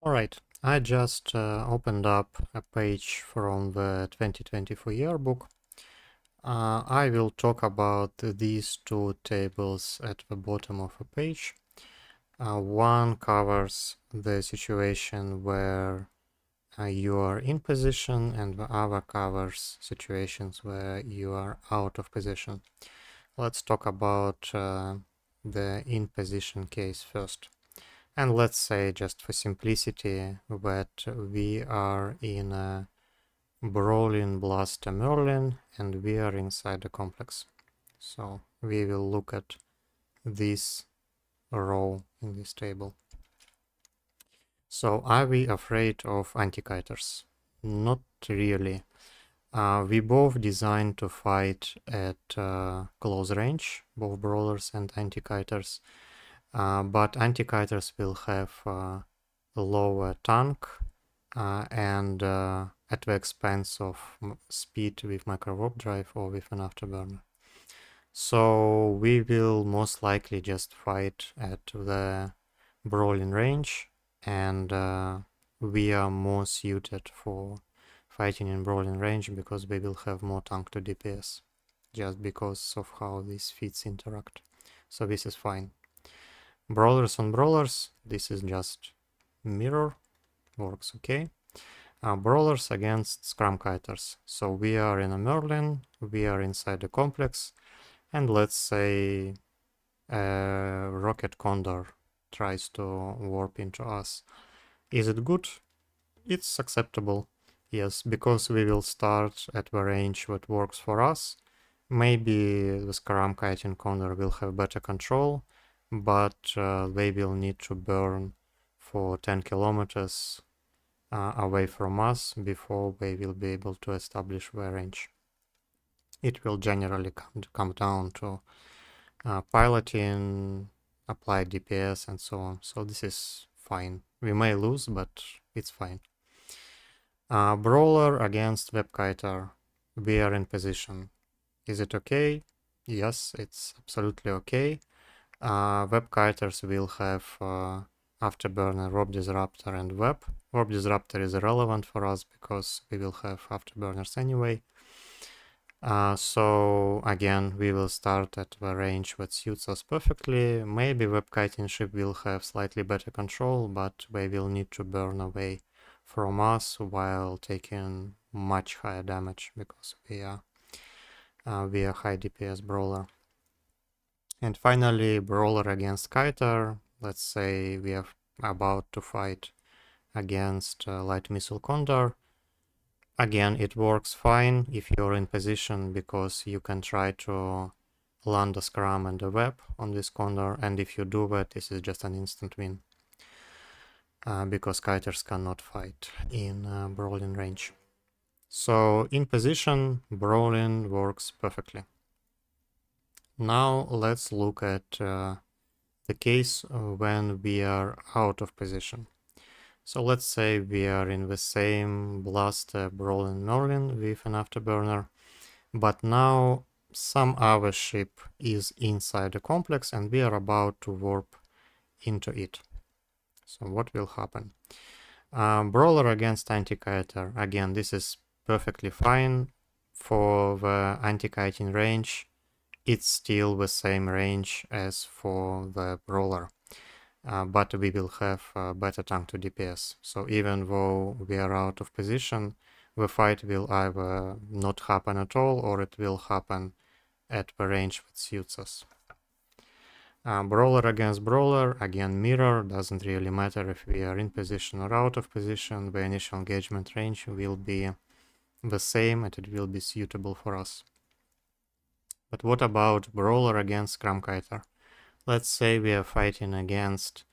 Alright, I just opened up a page from the 2024 yearbook. I will talk about these two tables at the bottom of a page. One covers the situation where you are in position, and the other covers situations where you are out of position. Let's talk about the in position case first. And let's say, just for simplicity, that we are in a Brawling Blaster Merlin and we are inside the complex. So we will look at this row in this table. So are we afraid of anti-kiters? Not really. We both designed to fight at close range, both brawlers and anti-kiters. But anti-kiters will have lower tank and at the expense of speed with micro warp drive or with an afterburner. So we will most likely just fight at the brawling range, and we are more suited for fighting in brawling range because we will have more tank to DPS, just because of how these feats interact. So this is fine. Brawlers on brawlers, this is just mirror, works okay. Brawlers against Scrum Kiters. So we are in a Merlin, we are inside the complex, and let's say Rocket Condor tries to warp into us. Is it good? It's acceptable, yes, because we will start at the range that works for us. Maybe the Scrum Kiting Condor will have better control, but they will need to burn for 10 kilometers away from us before they will be able to establish their range. It will generally come down to piloting, apply DPS, and so on. So this is fine. We may lose, but it's fine. Brawler against Webkiter. We are in position. Is it okay? Yes, it's absolutely okay. Webkiters will have Afterburner, Warp Disruptor, and Web. Warp Disruptor is irrelevant for us because we will have Afterburners anyway. So again, we will start at the range that suits us perfectly. Maybe Webkiting ship will have slightly better control, but they will need to burn away from us while taking much higher damage because we are high DPS brawler. And finally, brawler against Kiter. Let's say we are about to fight against Light Missile Condor. Again, it works fine if you're in position because you can try to land a Scrum and a Web on this Condor, and if you do that, this is just an instant win. Because Kiters cannot fight in Brawling range. So in position, Brawling works perfectly. Now let's look at the case when we are out of position. So let's say we are in the same Blaster Brawling Merlin with an Afterburner, but now some other ship is inside the complex and we are about to warp into it. So what will happen? Brawler against Anti-Kiter. Again, this is perfectly fine. For the Anti-Kiting range, it's still the same range as for the Brawler. But we will have better tank to DPS. So even though we are out of position, the fight will either not happen at all or it will happen at the range that suits us. Brawler against brawler, again mirror, doesn't really matter if we are in position or out of position, the initial engagement range will be the same and it will be suitable for us. But what about brawler against Scrum Kiter? Let's say we are fighting against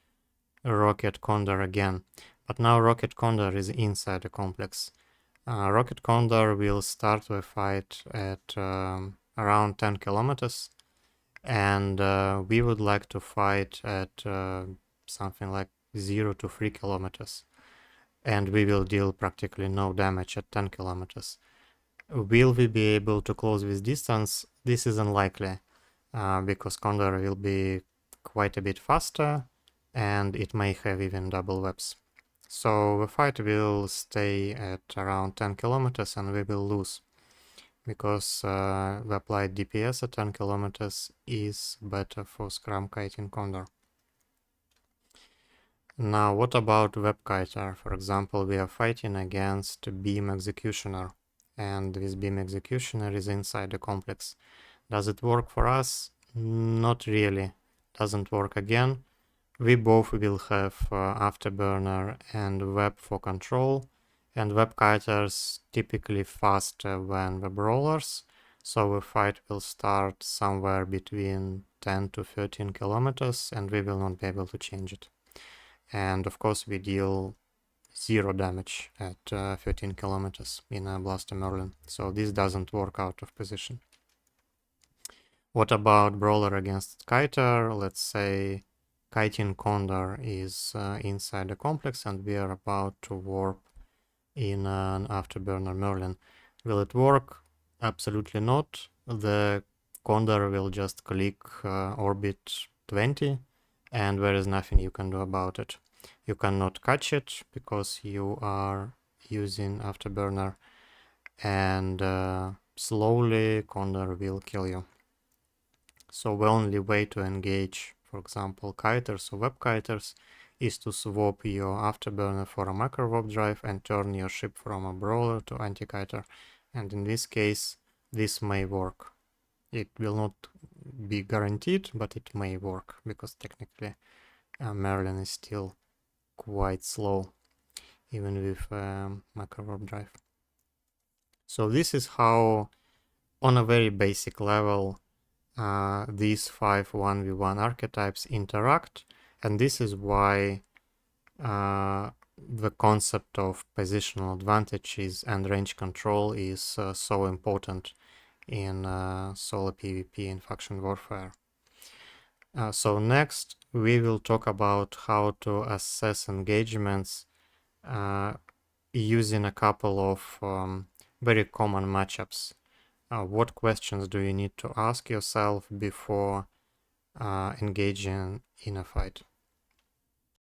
Rocket Condor again, but now Rocket Condor is inside the complex. Rocket Condor will start the fight at around 10 kilometers, and we would like to fight at something like 0 to 3 kilometers, and we will deal practically no damage at 10 kilometers. Will we be able to close this distance? This is unlikely, because Condor will be quite a bit faster, and it may have even double webs. So the fight will stay at around 10 kilometers and we will lose, because the applied DPS at 10 kilometers is better for Scrum Kiting Condor. Now, what about WebKiter? For example, we are fighting against Beam Executioner, and this Beam Executioner is inside the complex. Does it work for us? Not really. Doesn't work again. We both will have Afterburner and Web for control, and WebKiters typically faster than the brawlers, so the fight will start somewhere between 10 to 13 kilometers and we will not be able to change it. And of course we deal 0 damage at 13 kilometers in a Blaster Merlin, so this doesn't work out of position. What about Brawler against Kiter? Let's say Kiting Condor is inside the complex and we are about to warp in an Afterburner Merlin. Will it work? Absolutely not. The Condor will just click orbit 20 and there is nothing you can do about it. You cannot catch it because you are using Afterburner, and slowly Condor will kill you. So the only way to engage, for example, kiters or web kiters, is to swap your Afterburner for a macro warp drive and turn your ship from a brawler to anti-kiter. And in this case, this may work. It will not be guaranteed, but it may work, because technically Merlin is still quite slow, even with macro warp drive. So this is how, on a very basic level, these 5 1v1 archetypes interact, and this is why the concept of positional advantages and range control is so important in solo PvP and faction warfare. So next we will talk about how to assess engagements using a couple of very common matchups. What questions do you need to ask yourself before engaging in a fight?